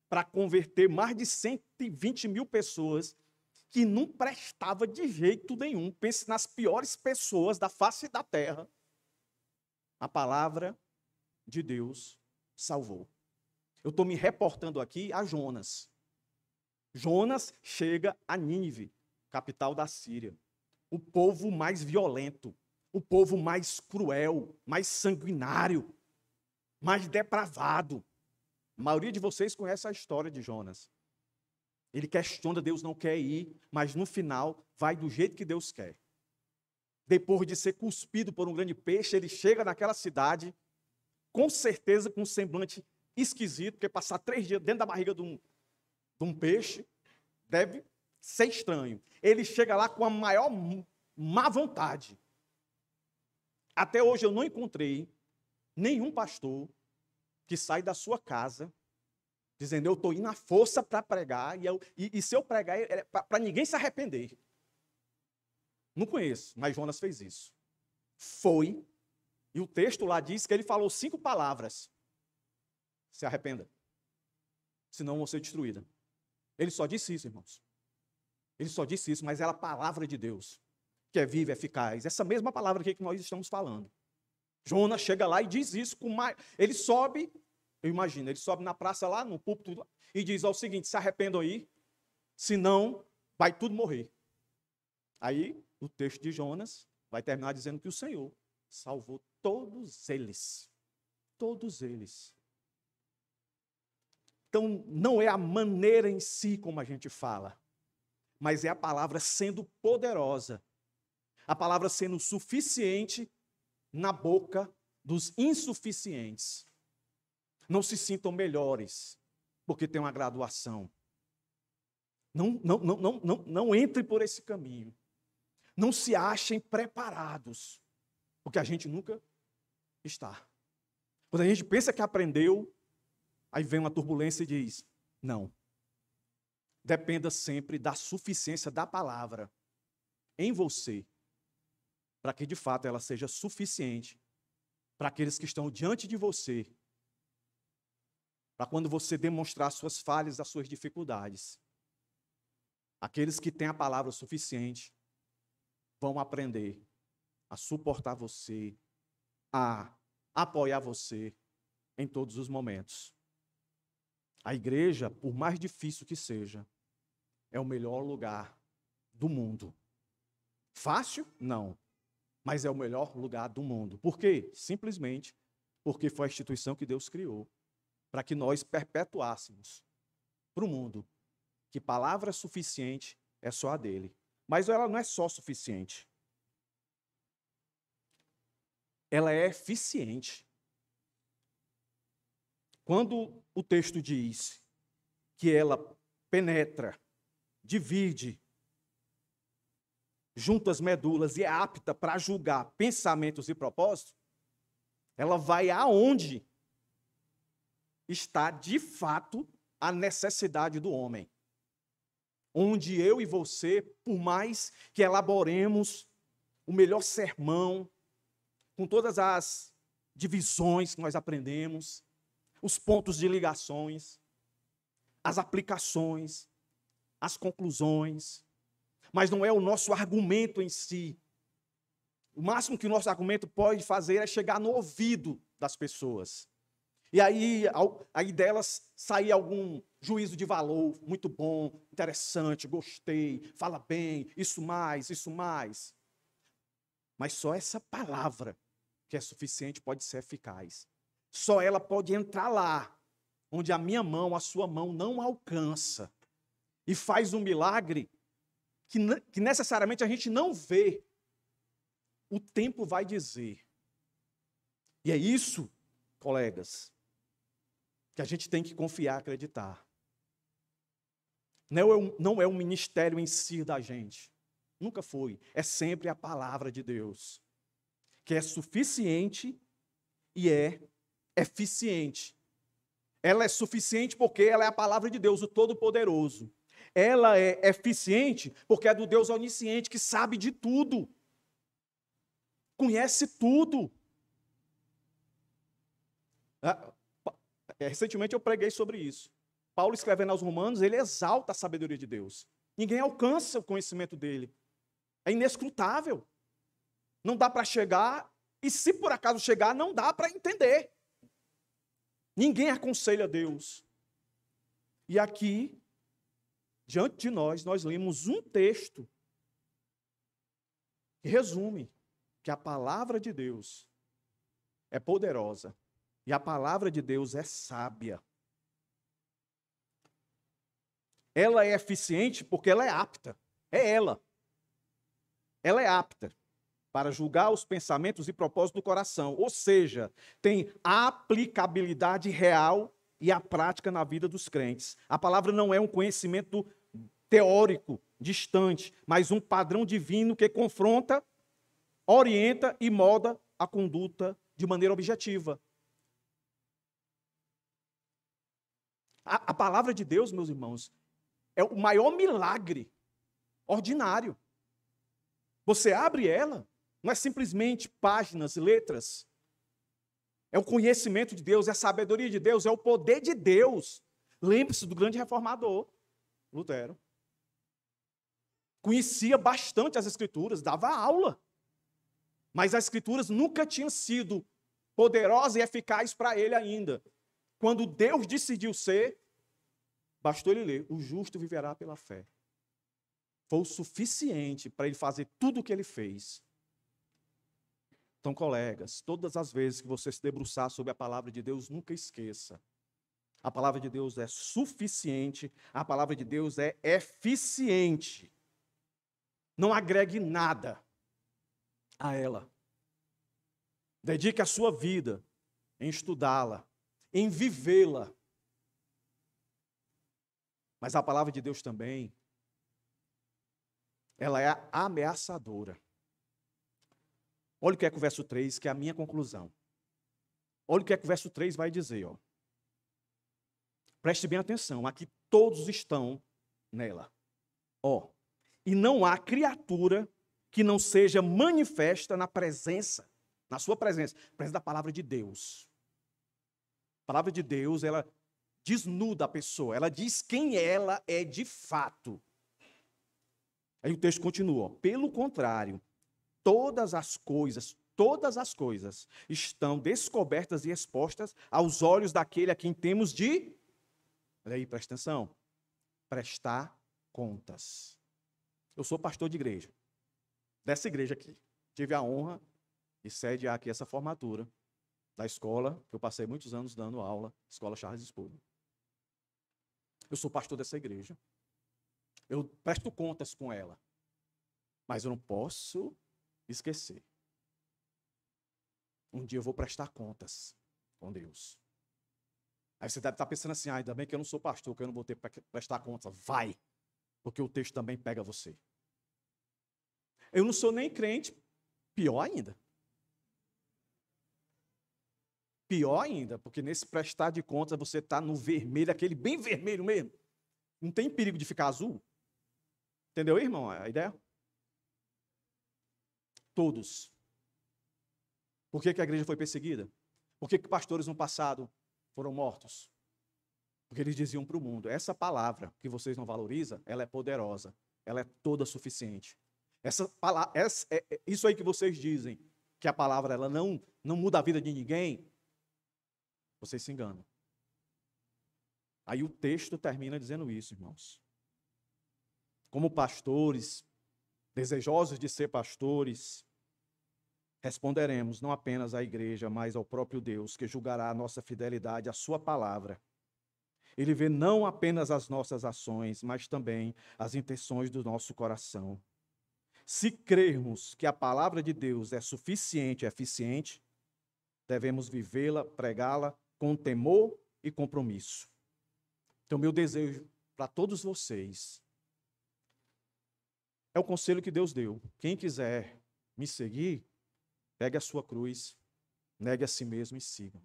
para converter mais de 120 mil pessoas que não prestava de jeito nenhum. Pense nas piores pessoas da face da terra. A palavra de Deus salvou. Eu estou me reportando aqui a Jonas. Jonas chega a Nínive, capital da Síria. O povo mais violento, o povo mais cruel, mais sanguinário, mais depravado. A maioria de vocês conhece a história de Jonas. Ele questiona, Deus não quer ir, mas no final vai do jeito que Deus quer. Depois de ser cuspido por um grande peixe, ele chega naquela cidade, com certeza com um semblante esquisito, porque passar 3 dias dentro da barriga de um peixe deve ser estranho. Ele chega lá com a maior má vontade. Até hoje eu não encontrei nenhum pastor que sai da sua casa dizendo, eu estou indo à força para pregar, e se eu pregar é para ninguém se arrepender. Não conheço, mas Jonas fez isso. Foi, e o texto lá diz que ele falou 5 palavras. Se arrependa, senão vão ser destruída. Ele só disse isso, irmãos. Ele só disse isso, mas era a palavra de Deus, que é viva e eficaz. Essa mesma palavra aqui que nós estamos falando. Jonas chega lá e diz isso com mais. Ele sobe, eu imagino, ele sobe na praça lá, no púlpito, e diz ao seguinte, se arrependam aí, senão vai tudo morrer. Aí, o texto de Jonas vai terminar dizendo que o Senhor salvou todos eles. Todos eles. Então, não é a maneira em si como a gente fala, mas é a palavra sendo poderosa, a palavra sendo suficiente na boca dos insuficientes. Não se sintam melhores porque tem uma graduação. Não entrem por esse caminho. Não se achem preparados, porque a gente nunca está. Quando a gente pensa que aprendeu, aí vem uma turbulência e diz, não. Dependa sempre da suficiência da palavra em você, para que de fato ela seja suficiente para aqueles que estão diante de você, para quando você demonstrar suas falhas, as suas dificuldades. Aqueles que têm a palavra suficiente vão aprender a suportar você, a apoiar você em todos os momentos. A igreja, por mais difícil que seja, é o melhor lugar do mundo. Fácil? Não. Mas é o melhor lugar do mundo. Por quê? Simplesmente porque foi a instituição que Deus criou para que nós perpetuássemos para o mundo que palavra suficiente é só a dele. Mas ela não é só suficiente. Ela é eficiente. Quando o texto diz que ela penetra, divide, junta as medulas e é apta para julgar pensamentos e propósitos, ela vai aonde está de fato a necessidade do homem. Onde eu e você, por mais que elaboremos o melhor sermão, com todas as divisões que nós aprendemos, os pontos de ligações, as aplicações, as conclusões, mas não é o nosso argumento em si. O máximo que o nosso argumento pode fazer é chegar no ouvido das pessoas. E aí delas sair algum juízo de valor muito bom, interessante, gostei, fala bem, isso mais, isso mais. Mas só essa palavra que é suficiente pode ser eficaz. Só ela pode entrar lá, onde a minha mão, a sua mão não alcança. E faz um milagre que necessariamente a gente não vê. O tempo vai dizer. E é isso, colegas, que a gente tem que confiar, acreditar. Não é um ministério em si da gente. Nunca foi. É sempre a palavra de Deus, que é suficiente e é eficiente. Ela é suficiente porque ela é a palavra de Deus, o Todo-Poderoso. Ela é eficiente porque é do Deus onisciente, que sabe de tudo. Conhece tudo. Recentemente eu preguei sobre isso. Paulo, escrevendo aos Romanos, ele exalta a sabedoria de Deus. Ninguém alcança o conhecimento dele. É inescrutável. Não dá para chegar, e se por acaso chegar, não dá para entender. Ninguém aconselha Deus. E aqui, diante de nós lemos um texto que resume que a palavra de Deus é poderosa e a palavra de Deus é sábia. Ela é eficiente porque ela é apta. É ela. Ela é apta para julgar os pensamentos e propósitos do coração. Ou seja, tem aplicabilidade real e a prática na vida dos crentes. A palavra não é um conhecimento teórico, distante, mas um padrão divino que confronta, orienta e molda a conduta de maneira objetiva. A palavra de Deus, meus irmãos, é o maior milagre ordinário. Você abre ela, não é simplesmente páginas, letras. É o conhecimento de Deus, é a sabedoria de Deus, é o poder de Deus. Lembre-se do grande reformador, Lutero. Conhecia bastante as Escrituras, dava aula. Mas as Escrituras nunca tinham sido poderosas e eficazes para ele ainda. Quando Deus decidiu ser, bastou ele ler: o justo viverá pela fé. Foi o suficiente para ele fazer tudo o que ele fez. Então, colegas, todas as vezes que você se debruçar sobre a palavra de Deus, nunca esqueça. A palavra de Deus é suficiente, a palavra de Deus é eficiente. Não agregue nada a ela. Dedique a sua vida em estudá-la, em vivê-la. Mas a palavra de Deus também, ela é ameaçadora. Olha o que é que o verso 3, que é a minha conclusão. Olha o que é que o verso 3 vai dizer. Ó. Preste bem atenção, aqui todos estão nela. Ó, e não há criatura que não seja manifesta na presença, na sua presença da palavra de Deus. A palavra de Deus, ela desnuda a pessoa, ela diz quem ela é de fato. Aí o texto continua, ó, pelo contrário, todas as coisas estão descobertas e expostas aos olhos daquele a quem temos de, olha aí, presta atenção, prestar contas. Eu sou pastor de igreja, dessa igreja aqui. Tive a honra de sediar aqui essa formatura da escola, que eu passei muitos anos dando aula, Escola Charles Spurgeon. Eu sou pastor dessa igreja. Eu presto contas com ela. Mas eu não posso esquecer. Um dia eu vou prestar contas com Deus. Aí você deve estar pensando assim, ainda bem que eu não sou pastor, que eu não vou ter para prestar contas. Vai, porque o texto também pega você. Eu não sou nem crente, pior ainda. Pior ainda, porque nesse prestar de contas você está no vermelho, aquele bem vermelho mesmo. Não tem perigo de ficar azul. Entendeu, irmão, a ideia? Todos. Por que a igreja foi perseguida? Por que pastores no passado foram mortos? Porque eles diziam para o mundo, essa palavra que vocês não valorizam, ela é poderosa, ela é toda suficiente. Isso aí que vocês dizem, que a palavra ela não muda a vida de ninguém, vocês se enganam. Aí o texto termina dizendo isso, irmãos. Como pastores, desejosos de ser pastores, responderemos não apenas à igreja, mas ao próprio Deus, que julgará a nossa fidelidade à sua palavra. Ele vê não apenas as nossas ações, mas também as intenções do nosso coração. Se crermos que a palavra de Deus é suficiente, eficiente, devemos vivê-la, pregá-la com temor e compromisso. Então, meu desejo para todos vocês é o conselho que Deus deu. Quem quiser me seguir, pegue a sua cruz, negue a si mesmo e siga.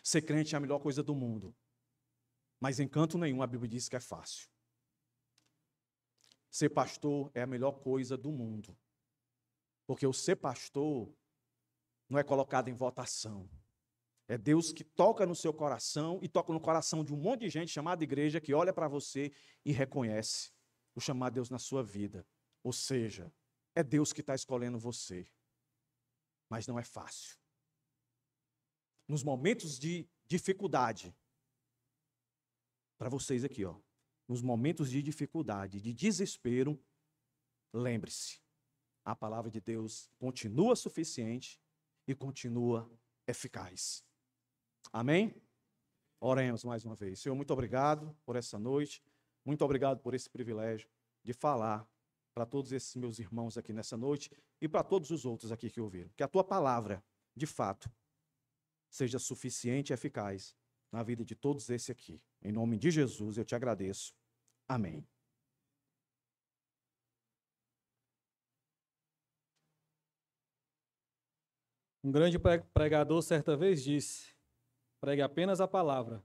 Ser crente é a melhor coisa do mundo. Mas em canto nenhum a Bíblia diz que é fácil. Ser pastor é a melhor coisa do mundo. Porque o ser pastor não é colocado em votação. É Deus que toca no seu coração e toca no coração de um monte de gente chamada igreja que olha para você e reconhece o chamado de Deus na sua vida. Ou seja, é Deus que está escolhendo você. Mas não é fácil. Nos momentos de dificuldade, para vocês aqui, ó, nos momentos de dificuldade, de desespero, lembre-se, a palavra de Deus continua suficiente e continua eficaz. Amém? Oremos mais uma vez. Senhor, muito obrigado por essa noite, muito obrigado por esse privilégio de falar para todos esses meus irmãos aqui nessa noite e para todos os outros aqui que ouviram. Que a tua palavra, de fato, seja suficiente e eficaz na vida de todos esses aqui. Em nome de Jesus, eu te agradeço. Amém. Um grande pregador certa vez disse: pregue apenas a palavra,